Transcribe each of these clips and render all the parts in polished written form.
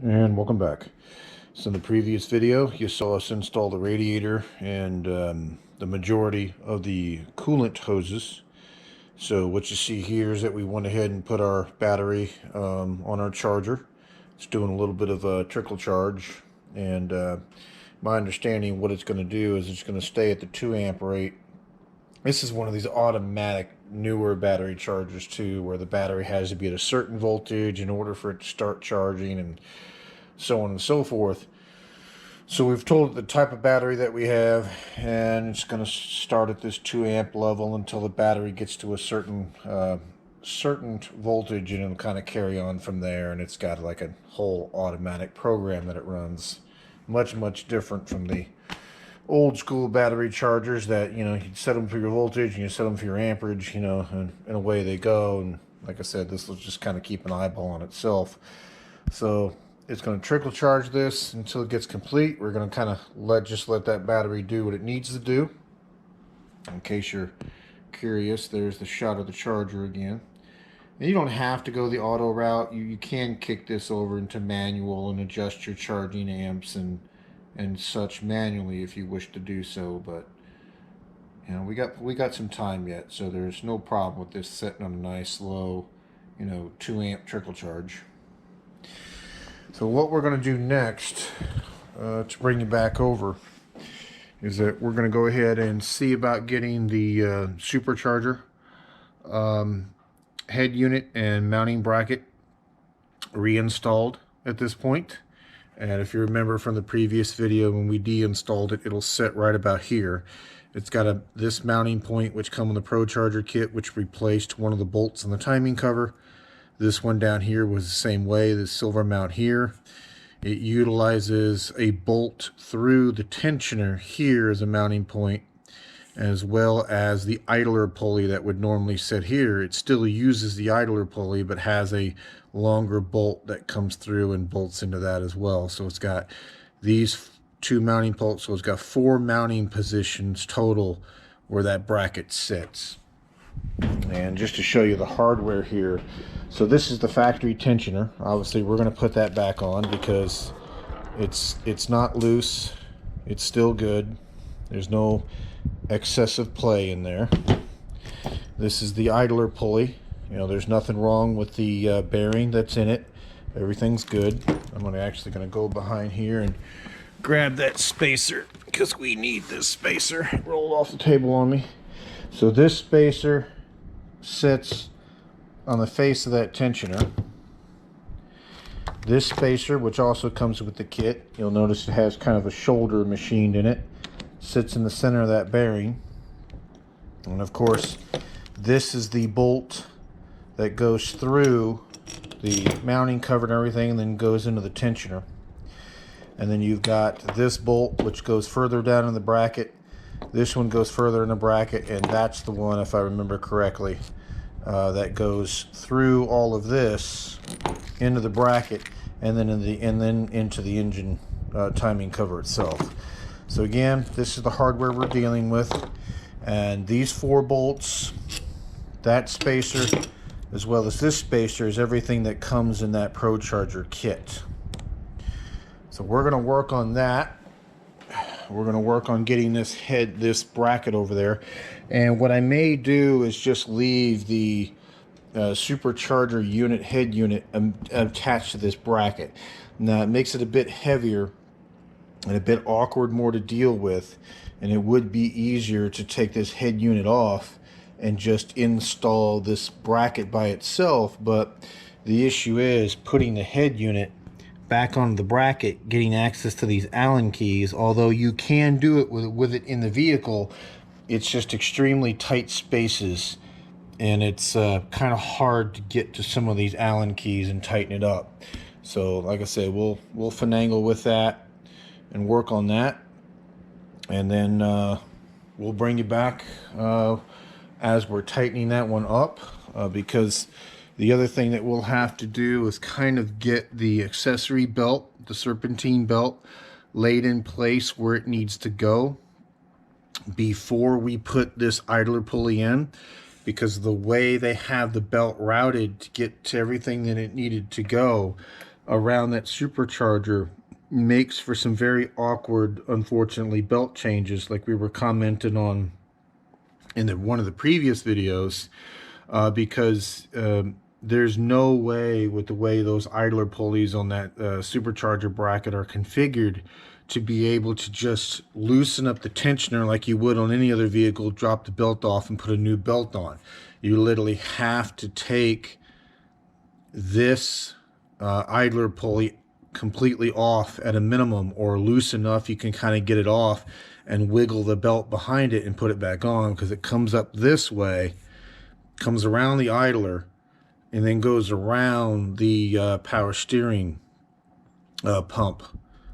And welcome back. So in the previous video you saw us install the radiator and the majority of the coolant hoses. So what you see here is that we went ahead and put our battery on our charger. It's doing a little bit of a trickle charge, and my understanding what it's going to do is it's going to stay at the 2 amp rate. This is one of these automatic newer battery chargers too, where the battery has to be at a certain voltage in order for it to start charging, and so on and so forth. So we've told it the type of battery that we have, and it's going to start at this 2 amp level until the battery gets to a certain voltage, and it'll kind of carry on from there. And it's got like a whole automatic program that it runs, much different from the old school battery chargers that, you set them for your voltage and you set them for your amperage, and away they go. And like I said, this will just kind of keep an eyeball on itself. So it's going to trickle charge this until it gets complete. We're going to kind of let that battery do what it needs to do. In case you're curious, there's the shot of the charger again. And you don't have to go the auto route. You can kick this over into manual and adjust your charging amps and such manually if you wish to do so. But we got some time yet, so there's no problem with this setting on a nice low 2 amp trickle charge. So what we're going to do next, to bring you back over, is that we're going to go ahead and see about getting the supercharger head unit and mounting bracket reinstalled at this point. And if you remember from the previous video, when we deinstalled it, it'll sit right about here. It's got this mounting point which comes in the Procharger kit, which replaced one of the bolts in the timing cover. This one down here was the same way, the silver mount here. It utilizes a bolt through the tensioner here as a mounting point, as well as the idler pulley that would normally sit here. It still uses the idler pulley, but has a longer bolt that comes through and bolts into that as well. So it's got these 2 mounting bolts, so it's got 4 mounting positions total where that bracket sits. And just to show you the hardware here, so this is the factory tensioner. Obviously we're going to put that back on because it's not loose, it's still good, there's no excessive play in there. This is the idler pulley. There's nothing wrong with the bearing that's in it, everything's good. I'm actually going to go behind here and grab that spacer because we need this spacer. It rolled off the table on me. So this spacer sits on the face of that tensioner. This spacer, which also comes with the kit, you'll notice it has kind of a shoulder machined in it, sits in the center of that bearing. And of course, this is the bolt that goes through the mounting cover and everything, and then goes into the tensioner. And then you've got this bolt which goes further down in the bracket. This one goes further in the bracket, and that's the one, if I remember correctly, that goes through all of this into the bracket, and then into the engine timing cover itself. So again, this is the hardware we're dealing with, and these 4 bolts, that spacer, as well as this spacer, is everything that comes in that Procharger kit. So we're going to work on that. We're going to work on getting this bracket over there. And what I may do is just leave the supercharger unit, head unit, attached to this bracket. Now it makes it a bit heavier and a bit awkward more to deal with, and it would be easier to take this head unit off and just install this bracket by itself. But the issue is putting the head unit back on the bracket, getting access to these Allen keys. Although you can do it with it in the vehicle, it's just extremely tight spaces, and it's kind of hard to get to some of these Allen keys and tighten it up. So like I say, we'll finagle with that and work on that, and then we'll bring you back as we're tightening that one up, because the other thing that we'll have to do is kind of get the accessory belt, the serpentine belt, laid in place where it needs to go before we put this idler pulley in, because the way they have the belt routed to get to everything that it needed to go, around that supercharger makes for some very awkward, unfortunately, belt changes, like we were commenting on in one of the previous videos, because there's no way, with the way those idler pulleys on that supercharger bracket are configured, to be able to just loosen up the tensioner like you would on any other vehicle, drop the belt off and put a new belt on. You literally have to take this idler pulley completely off at a minimum, or loose enough you can kind of get it off and wiggle the belt behind it and put it back on, because it comes up this way, comes around the idler, and then goes around the power steering pump.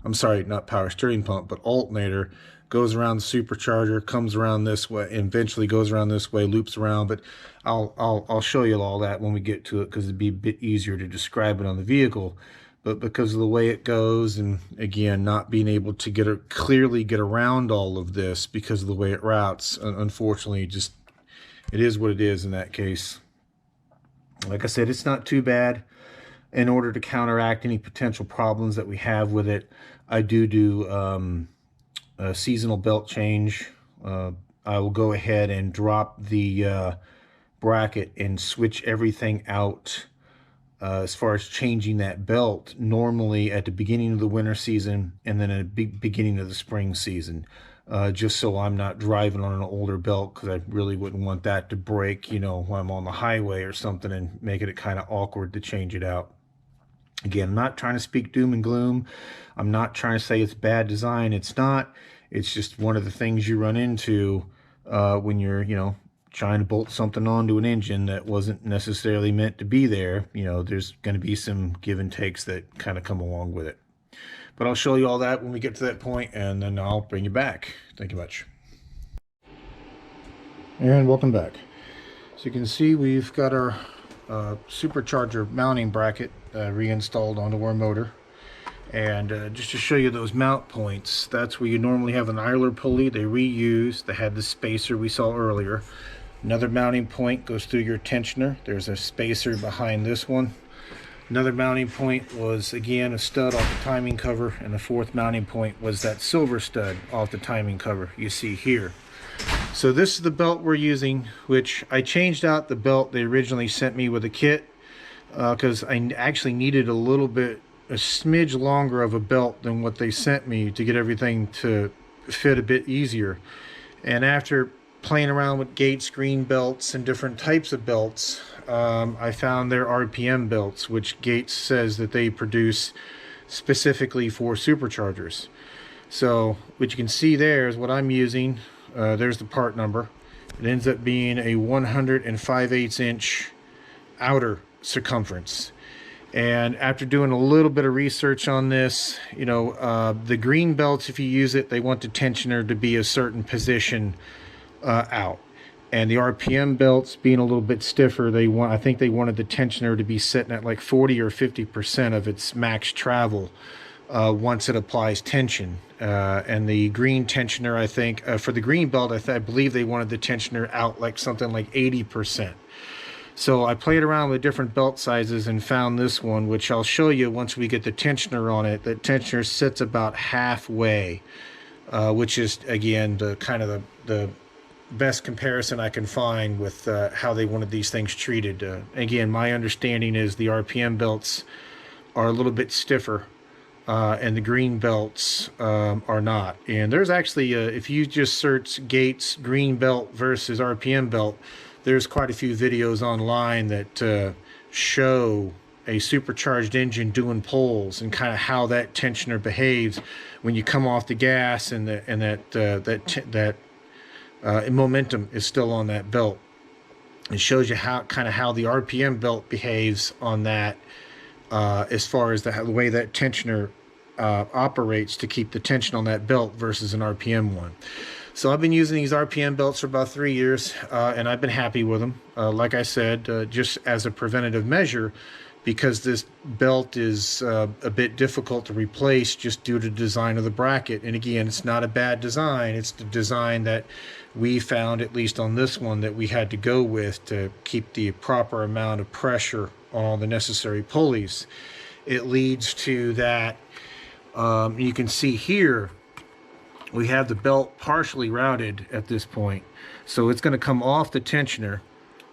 I'm sorry, not power steering pump, but alternator. Goes around the supercharger, comes around this way, and eventually goes around this way, loops around. But I'll show you all that when we get to it, because it'd be a bit easier to describe it on the vehicle. But because of the way it goes, and again, not being able to clearly get around all of this because of the way it routes, unfortunately, just it is what it is in that case. Like I said, it's not too bad. In order to counteract any potential problems that we have with it, I do a seasonal belt change. I will go ahead and drop the bracket and switch everything out as far as changing that belt, normally at the beginning of the winter season and then at the beginning of the spring season, just so I'm not driving on an older belt, because I really wouldn't want that to break, you know, when I'm on the highway or something, and making it kind of awkward to change it out. Again, I'm not trying to speak doom and gloom. I'm not trying to say it's bad design. It's not. It's just one of the things you run into when you're, you know, trying to bolt something onto an engine that wasn't necessarily meant to be there. You know, there's going to be some give and takes that kind of come along with it. But I'll show you all that when we get to that point, and then I'll bring you back. Thank you much. And welcome back. So you can see we've got our supercharger mounting bracket reinstalled onto our motor. And just to show you those mount points, that's where you normally have an idler pulley. They reused. They had the spacer we saw earlier. Another mounting point goes through your tensioner. There's a spacer behind this one. Another mounting point was, again, a stud off the timing cover, and the fourth mounting point was that silver stud off the timing cover you see here. So this is the belt we're using, which I changed out the belt they originally sent me with a kit because I actually needed a smidge longer of a belt than what they sent me to get everything to fit a bit easier. And after playing around with Gates green belts and different types of belts, I found their RPM belts, which Gates says that they produce specifically for superchargers. So what you can see there is what I'm using. There's the part number. It ends up being a 105/8 inch outer circumference. And after doing a little bit of research on this, you know, the green belts, if you use it, they want the tensioner to be a certain position out. And the RPM belts, being a little bit stiffer, I think they wanted the tensioner to be sitting at like 40 or 50% of its max travel once it applies tension. And the green tensioner, I think, for the green belt, I believe they wanted the tensioner out like something like 80%. So I played around with different belt sizes and found this one, which I'll show you once we get the tensioner on it. The tensioner sits about halfway, which is, again, the best comparison I can find with how they wanted these things treated. Again, my understanding is the RPM belts are a little bit stiffer, and the green belts are not. And there's actually, if you just search Gates green belt versus RPM belt, there's quite a few videos online that show a supercharged engine doing pulls and kind of how that tensioner behaves when you come off the gas, and that momentum is still on that belt. It shows you how the RPM belt behaves on that, as far as the way that tensioner operates to keep the tension on that belt versus an RPM one. So I've been using these RPM belts for about 3 years, and I've been happy with them. Like I said, just as a preventative measure, because this belt is a bit difficult to replace just due to the design of the bracket. And again, it's not a bad design. It's the design that we found, at least on this one, that we had to go with to keep the proper amount of pressure on all the necessary pulleys. it leads to that. You can see here we have the belt partially routed at this point, so it's going to come off the tensioner,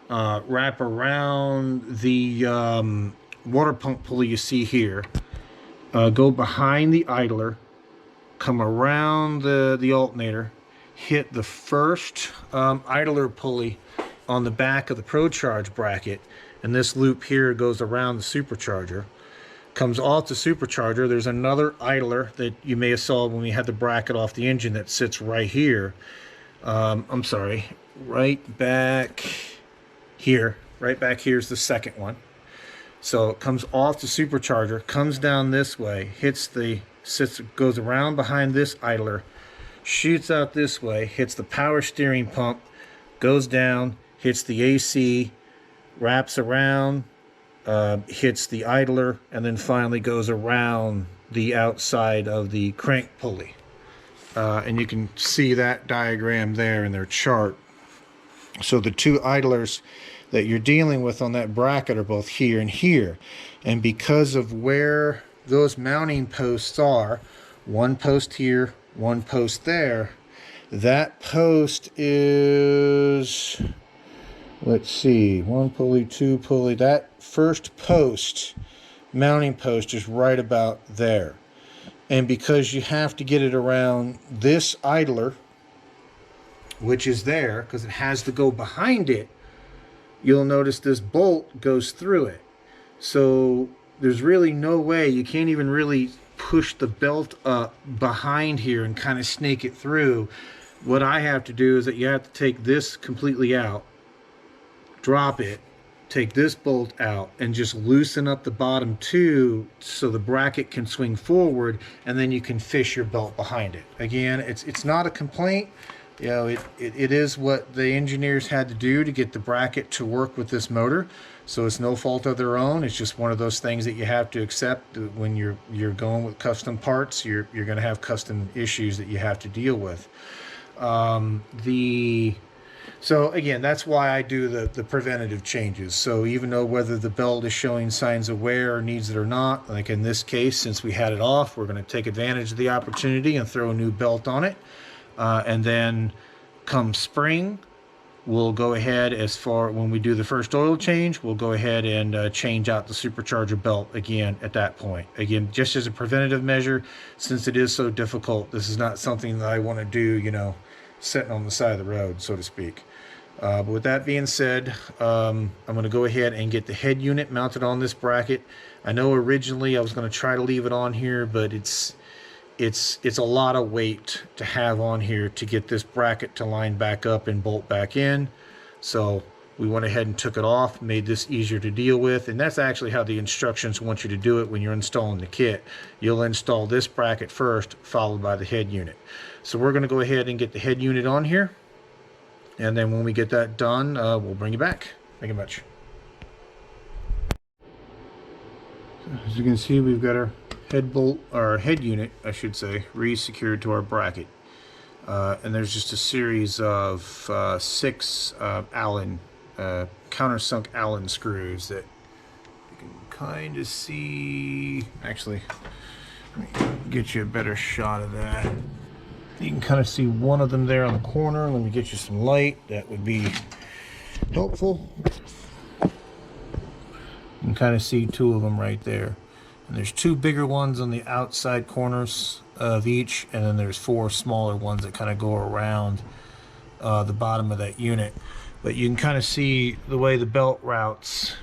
wrap around the water pump pulley you see here, go behind the idler, come around the alternator, hit the first idler pulley on the back of the Procharge bracket, and this loop here goes around the supercharger, comes off the supercharger. There's another idler that you may have saw when we had the bracket off the engine that sits right here. I'm sorry, right back here. Right back here is the second one. So it comes off the supercharger, comes down this way, hits the, goes around behind this idler, shoots out this way, hits the power steering pump, goes down, hits the AC, wraps around, hits the idler, and then finally goes around the outside of the crank pulley. And you can see that diagram there in their chart. So the two idlers that you're dealing with on that bracket are both here and here. And because of where those mounting posts are, one post here, one post there, that post is, let's see, one pulley, two pulley, that first post, mounting post, is right about there. And because you have to get it around this idler, which is there, because it has to go behind it, you'll notice this bolt goes through it. So there's really no way, you can't even really push the belt up behind here and kind of snake it through. What I have to do is that you have to take this completely out, drop it, take this bolt out, and just loosen up the bottom two so the bracket can swing forward, and then you can fish your belt behind it. Again, it's not a complaint. You know, it is what the engineers had to do to get the bracket to work with this motor. So it's no fault of their own. It's just one of those things that you have to accept. When you're going with custom parts, you're going to have custom issues that you have to deal with. So again, that's why I do the preventative changes. So even though whether the belt is showing signs of wear or needs it or not, like in this case, since we had it off, we're going to take advantage of the opportunity and throw a new belt on it. And then come spring, we'll go ahead, when we do the first oil change, we'll go ahead and change out the supercharger belt again at that point. Again, just as a preventative measure, since it is so difficult, this is not something that I want to do, you know, sitting on the side of the road, so to speak. But with that being said, I'm going to go ahead and get the head unit mounted on this bracket. I know originally I was going to try to leave it on here, but it's a lot of weight to have on here to get this bracket to line back up and bolt back in. So we went ahead and took it off, made this easier to deal with, and that's actually how the instructions want you to do it when you're installing the kit. You'll install this bracket first, followed by the head unit. So we're going to go ahead and get the head unit on here, and then when we get that done, we'll bring you back. Thank you much. As you can see, we've got our head bolt, or head unit, I should say, re-secured to our bracket. And there's just a series of 6 Allen, countersunk Allen screws that you can kind of see. Actually, let me get you a better shot of that. You can kind of see one of them there on the corner. Let me get you some light. That would be helpful. You can kind of see 2 of them right there. And there's 2 bigger ones on the outside corners of each, and then there's 4 smaller ones that kind of go around the bottom of that unit. But you can kind of see the way the belt routes,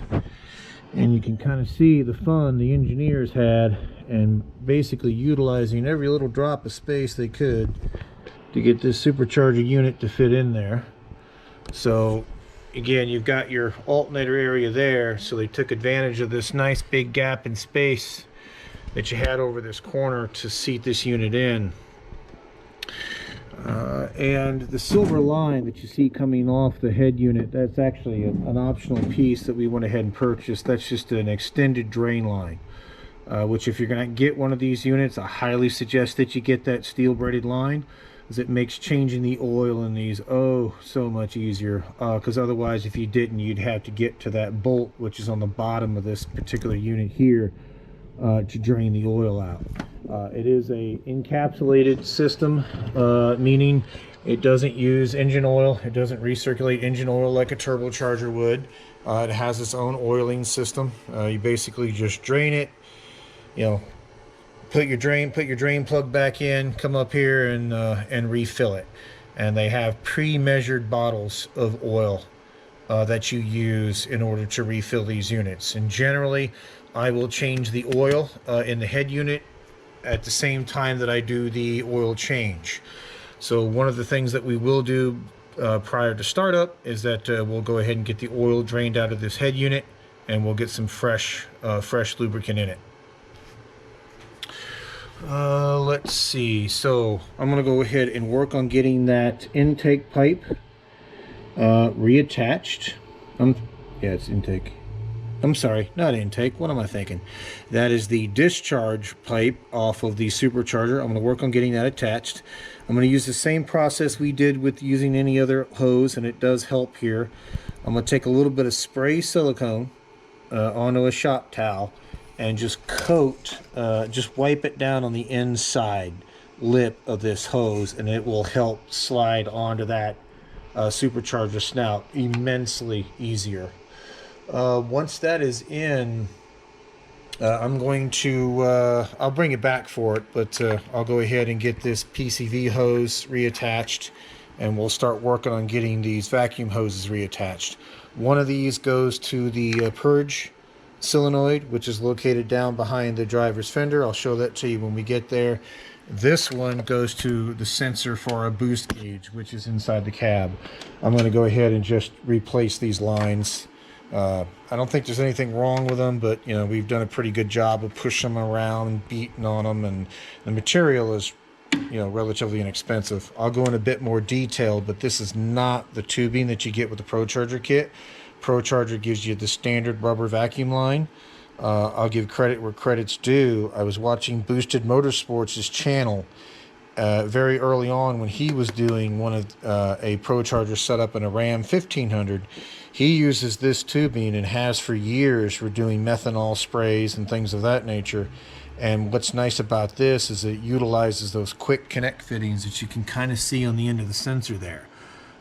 and you can kind of see the fun the engineers had and basically utilizing every little drop of space they could to get this supercharger unit to fit in there. So again, you've got your alternator area there, so they took advantage of this nice big gap in space that you had over this corner to seat this unit in. And the silver line that you see coming off the head unit, that's actually an optional piece that we went ahead and purchased. That's just an extended drain line, which if you're going to get one of these units, I highly suggest that you get that steel braided line, as it makes changing the oil in these so much easier, because otherwise if you didn't, you'd have to get to that bolt which is on the bottom of this particular unit here, to drain the oil out. It is a encapsulated system, meaning it doesn't use engine oil. It doesn't recirculate engine oil like a turbocharger would. It has its own oiling system. You basically just drain it, you know, put your drain plug back in, come up here and refill it. And they have pre-measured bottles of oil that you use in order to refill these units. And generally, I will change the oil in the head unit at the same time that I do the oil change. So one of the things that we will do prior to startup is that we'll go ahead and get the oil drained out of this head unit, and we'll get some fresh lubricant in it. Let's see. So I'm going to go ahead and work on getting that intake pipe reattached. Yeah, it's intake. I'm sorry, not intake. What am I thinking? That is the discharge pipe off of the supercharger. I'm going to work on getting that attached. I'm going to use the same process we did with using any other hose, and it does help here. I'm going to take a little bit of spray silicone onto a shop towel and just coat, just wipe it down on the inside lip of this hose, and it will help slide onto that supercharger snout immensely easier. Once that is in, I'm going to, I'll bring it back for it, but I'll go ahead and get this PCV hose reattached, and we'll start working on getting these vacuum hoses reattached. One of these goes to the Purge solenoid, which is located down behind the driver's fender. I'll show that to you when we get there. This one goes to the sensor for a boost gauge, which is inside the cab. I'm going to go ahead and just replace these lines. I don't think there's anything wrong with them, but you know, we've done a pretty good job of pushing them around and beating on them, and the material is, you know, relatively inexpensive. I'll go in a bit more detail, but this is not the tubing that you get with the Procharger kit. Procharger gives you the standard rubber vacuum line. I'll give credit where credit's due. I was watching Boosted Motorsports' channel very early on when he was doing one of a Procharger setup in a Ram 1500. He uses this tubing and has for years for doing methanol sprays and things of that nature. And what's nice about this is it utilizes those quick connect fittings that you can kind of see on the end of the sensor there.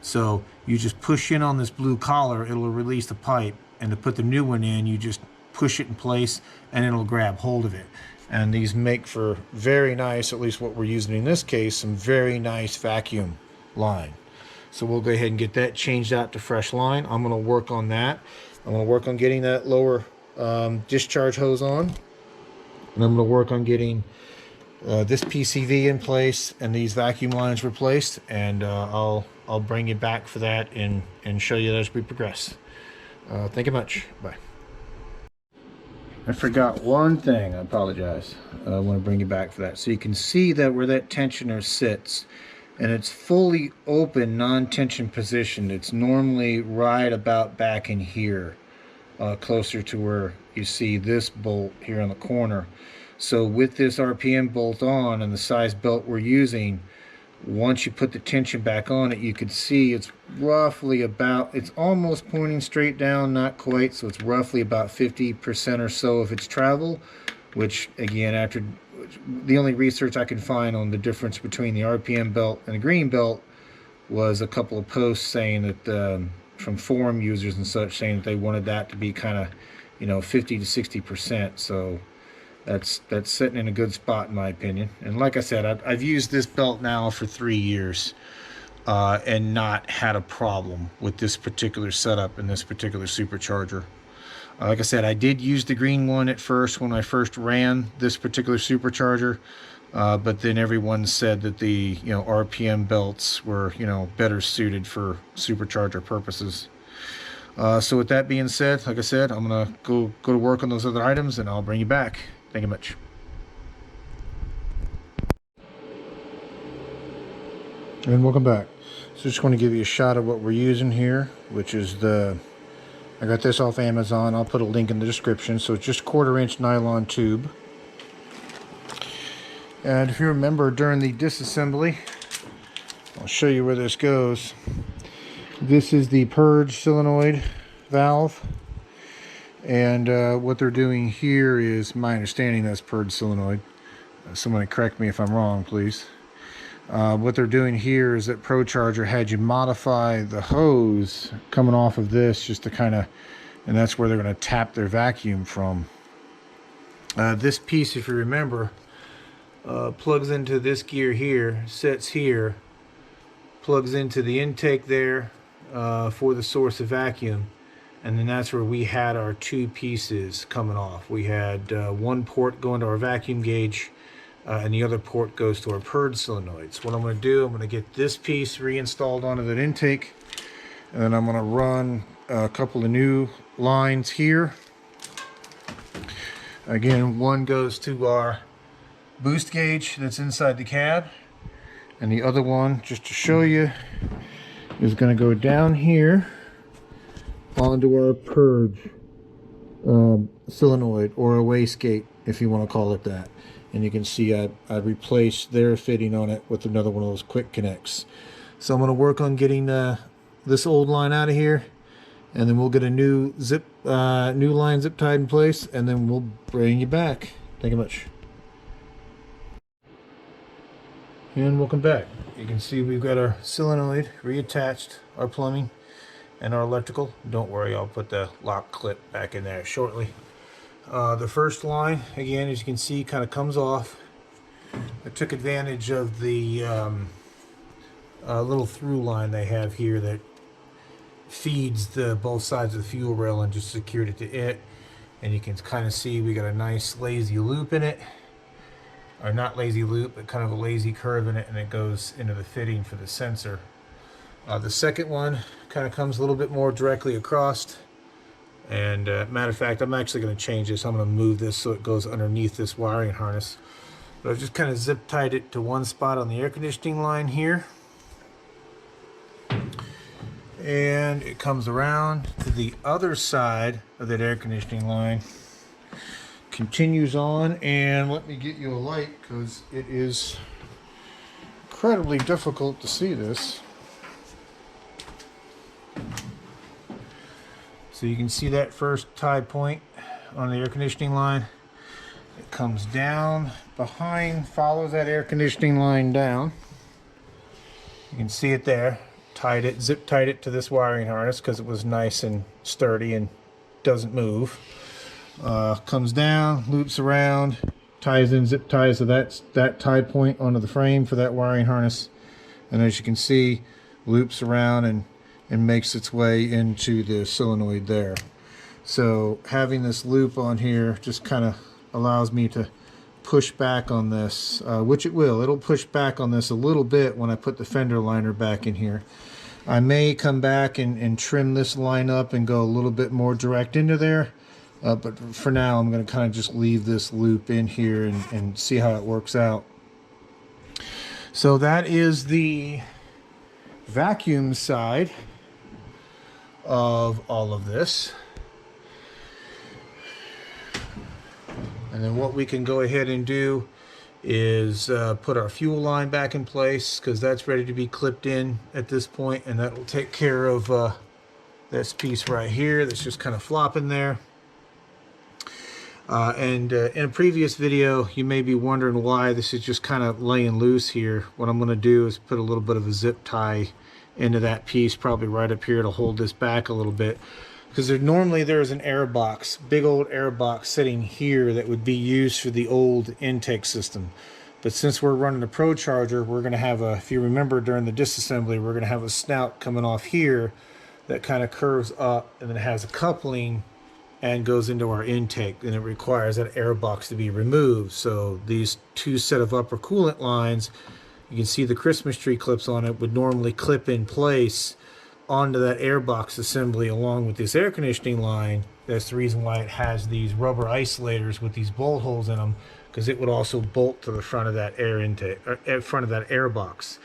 So you just push in on this blue collar, it'll release the pipe, and to put the new one in, you just push it in place and it'll grab hold of it. And these make for very nice, at least what we're using in this case, some very nice vacuum line. So we'll go ahead and get that changed out to fresh line. I'm going to work on that. I'm going to work on getting that lower discharge hose on. And I'm going to work on getting this PCV in place and these vacuum lines replaced. And I'll bring you back for that and show you that as we progress. Thank you much. Bye. I forgot one thing. I apologize. I want to bring you back for that. So you can see that where that tensioner sits, and it's fully open, non-tension positioned. It's normally right about back in here, closer to where you see this bolt here on the corner. So with this RPM bolt on and the size belt we're using, once you put the tension back on it, you can see it's roughly about, it's almost pointing straight down, not quite, so it's roughly about 50% or so of its travel, which again, after the only research I could find on the difference between the RPM belt and the green belt was a couple of posts saying that from forum users and such, saying that they wanted that to be kind of, you know, 50 to 60%. So that's sitting in a good spot in my opinion. And like I said, I've used this belt now for 3 years and not had a problem with this particular setup and this particular supercharger. Like I said, I did use the green one at first when I first ran this particular supercharger, but then everyone said that the, you know, RPM belts were, you know, better suited for supercharger purposes. So with that being said, like I said, I'm gonna go to work on those other items, and I'll bring you back. Thank you much. And welcome back. So just want to give you a shot of what we're using here, which is I got this off Amazon. I'll put a link in the description. So it's just 1/4-inch nylon tube. And if you remember during the disassembly, I'll show you where this goes. This is the Purge solenoid valve. And what they're doing here is, my understanding, that's Purge solenoid. Somebody correct me if I'm wrong, please. What they're doing here is that Procharger had you modify the hose coming off of this just to kind of, and that's where they're going to tap their vacuum from. This piece, if you remember, plugs into this gear here, sits here, plugs into the intake there for the source of vacuum, and then that's where we had our two pieces coming off. We had one port going to our vacuum gauge, and the other port goes to our purge solenoid. So what I'm going to do, I'm going to get this piece reinstalled onto that intake, and then I'm going to run a couple of new lines here. Again, one goes to our boost gauge that's inside the cab, and the other one, just to show you, is going to go down here onto our purge solenoid, or a wastegate if you want to call it that. And you can see I replaced their fitting on it with another one of those quick connects. So I'm going to work on getting this old line out of here, and then we'll get a new new line zip tied in place, and then we'll bring you back. Thank you much. And welcome back. You can see we've got our solenoid reattached, our plumbing, and our electrical. Don't worry, I'll put the lock clip back in there shortly. The first line, again, as you can see, kind of comes off. I took advantage of the little through line they have here that feeds both sides of the fuel rail, and just secured it to it. And you can kind of see we got a nice lazy loop in it, or not lazy loop, but kind of a lazy curve in it, and it goes into the fitting for the sensor. The second one kind of comes a little bit more directly across. And matter of fact, I'm actually going to change this. I'm going to move this so it goes underneath this wiring harness. But I've just kind of zip tied it to one spot on the air conditioning line here. And it comes around to the other side of that air conditioning line. Continues on, and let me get you a light because it is incredibly difficult to see this. So you can see that first tie point on the air conditioning line. It comes down behind, follows that air conditioning line down. You can see it there. Tied it, zip tied it to this wiring harness because it was nice and sturdy and doesn't move. Comes down, loops around, ties in, zip ties to that tie point onto the frame for that wiring harness. And as you can see, loops around and makes its way into the solenoid there. So having this loop on here just kind of allows me to push back on this, which it will. It'll push back on this a little bit when I put the fender liner back in here. I may come back and trim this line up and go a little bit more direct into there, but for now I'm going to kind of just leave this loop in here and see how it works out. So that is the vacuum side of all of this. And then what we can go ahead and do is put our fuel line back in place, because that's ready to be clipped in at this point, and that will take care of this piece right here that's just kind of flopping there. And in a previous video, you may be wondering why this is just kind of laying loose here. What I'm going to do is put a little bit of a zip tie into that piece, probably right up here, to hold this back a little bit, because normally there's an air box, big old air box sitting here that would be used for the old intake system. But since we're running a Procharger, we're going to have a, if you remember during the disassembly, we're going to have a snout coming off here that kind of curves up and then has a coupling and goes into our intake, and it requires that air box to be removed. So these two set of upper coolant lines, you can see the Christmas tree clips on it, would normally clip in place onto that air box assembly along with this air conditioning line. That's the reason why it has these rubber isolators with these bolt holes in them, because it would also bolt to the front of that air intake, or front of that air box.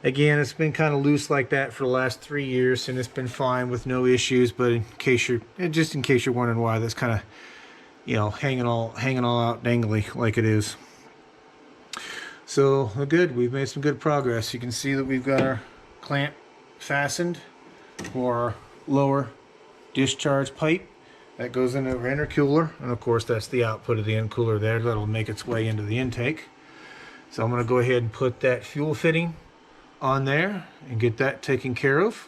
Again, it's been kind of loose like that for the last 3 years, and it's been fine with no issues. But in case you're wondering why, that's kind of, you know, hanging all out dangly like it is. So good, we've made some good progress. You can see that we've got our clamp fastened for our lower discharge pipe That goes into our intercooler, and of course that's the output of the intercooler there. That'll make its way into the intake. So I'm going to go ahead and put that fuel fitting on there and get that taken care of.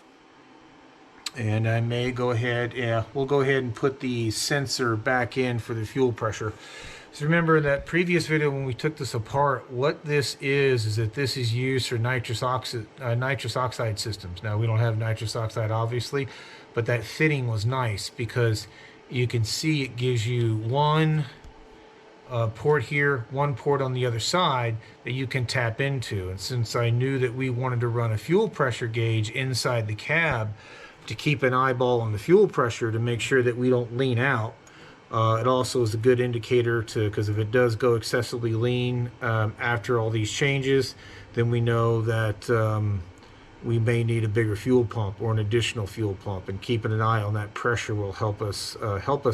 And I may go ahead, we'll go ahead and put the sensor back in for the fuel pressure. So remember in that previous video when we took this apart, what this is that this is used for nitrous oxide systems. Now we don't have nitrous oxide obviously, but that fitting was nice because you can see it gives you one port here, one port on the other side that you can tap into. And since I knew that we wanted to run a fuel pressure gauge inside the cab to keep an eyeball on the fuel pressure to make sure that we don't lean out, it also is a good indicator because if it does go excessively lean after all these changes, then we know that we may need a bigger fuel pump or an additional fuel pump, and keeping an eye on that pressure will help us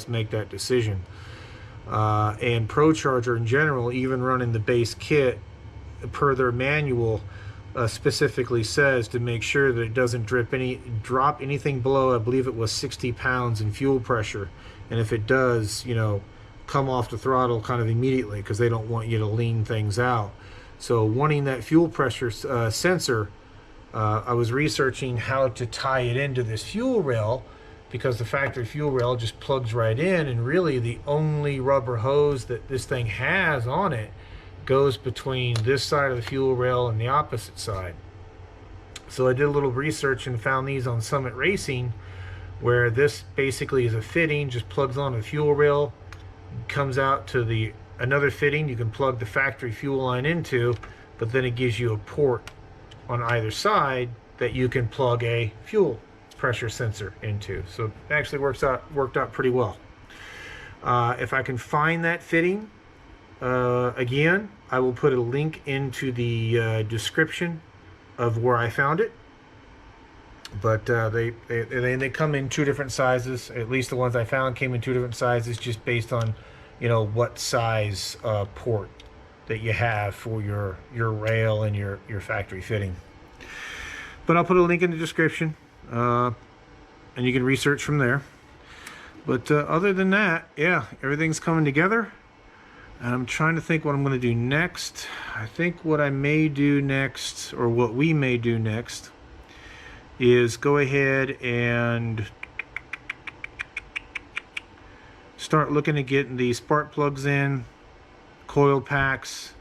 make that decision. And Procharger in general, even running the base kit per their manual, specifically says to make sure that it doesn't drop anything below, I believe it was 60 pounds in fuel pressure. And if it does, you know, come off the throttle kind of immediately because they don't want you to lean things out. So wanting that fuel pressure sensor, I was researching how to tie it into this fuel rail, because the factory fuel rail just plugs right in, and really the only rubber hose that this thing has on it goes between this side of the fuel rail and the opposite side. So I did a little research and found these on Summit Racing, where this basically is a fitting, just plugs on the fuel rail, comes out to another fitting you can plug the factory fuel line into, but then it gives you a port on either side that you can plug a fuel pressure sensor into. So it actually worked out pretty well. If I can find that fitting, again, I will put a link into the description of where I found it. But they come in two different sizes. At least the ones I found came in two different sizes, just based on, you know, what size port that you have for your rail and your factory fitting. But I'll put a link in the description, and you can research from there. But other than that, yeah, everything's coming together. I'm trying to think what I'm going to do next. I think what I may do next, or what we may do next, is go ahead and start looking at getting the spark plugs in, coil packs,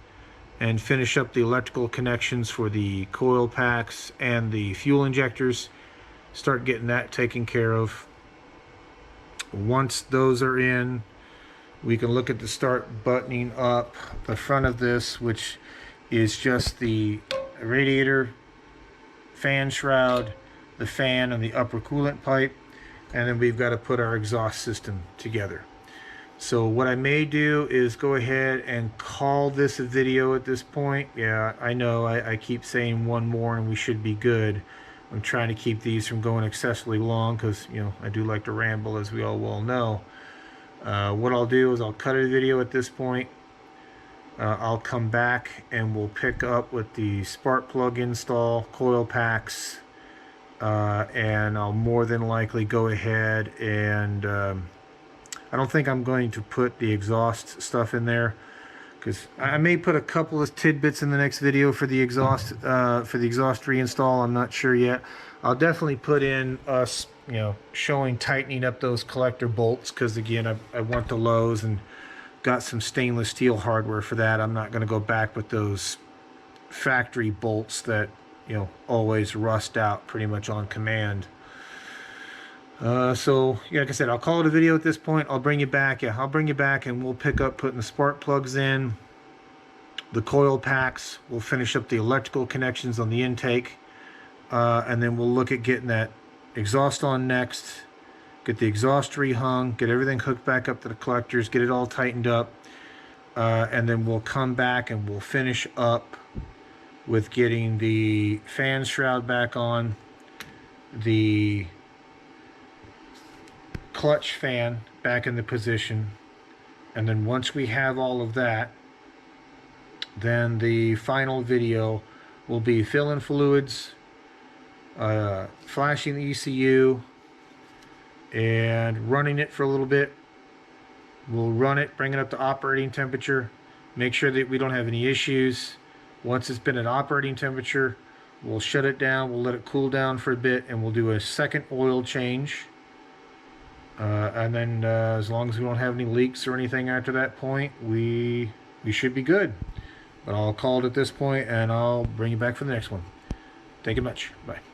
and finish up the electrical connections for the coil packs and the fuel injectors. Start getting that taken care of. Once those are in, we can look at the start buttoning up the front of this, which is just the radiator, fan shroud, the fan, and the upper coolant pipe, and then we've got to put our exhaust system together. So what I may do is go ahead and call this a video at this point. Yeah, I know I keep saying one more and we should be good. I'm trying to keep these from going excessively long because, you know, I do like to ramble, as we all well know. What I'll do is I'll cut a video at this point. I'll come back and we'll pick up with the spark plug install, coil packs, and I'll more than likely go ahead and I don't think I'm going to put the exhaust stuff in there, because I may put a couple of tidbits in the next video for the exhaust reinstall. I'm not sure yet. I'll definitely put in us, you know, showing tightening up those collector bolts, because again, I want the lows and got some stainless steel hardware for that. I'm not going to go back with those factory bolts that, you know, always rust out pretty much on command. So yeah, like I said, I'll call it a video at this point. I'll bring you back. Yeah, I'll bring you back and we'll pick up putting the spark plugs in, the coil packs. We'll finish up the electrical connections on the intake, and then we'll look at getting that exhaust on next, get the exhaust rehung, get everything hooked back up to the collectors, get it all tightened up, and then we'll come back and we'll finish up with getting the fan shroud back on, the clutch fan back in the position, and then once we have all of that, then the final video will be filling fluids, flashing the ECU, and running it for a little bit. We'll run it, bring it up to operating temperature, make sure that we don't have any issues. Once it's been at operating temperature, we'll shut it down, we'll let it cool down for a bit, and we'll do a second oil change. And then as long as we don't have any leaks or anything after that point, we should be good. But I'll call it at this point, and I'll bring you back for the next one. Thank you much. Bye.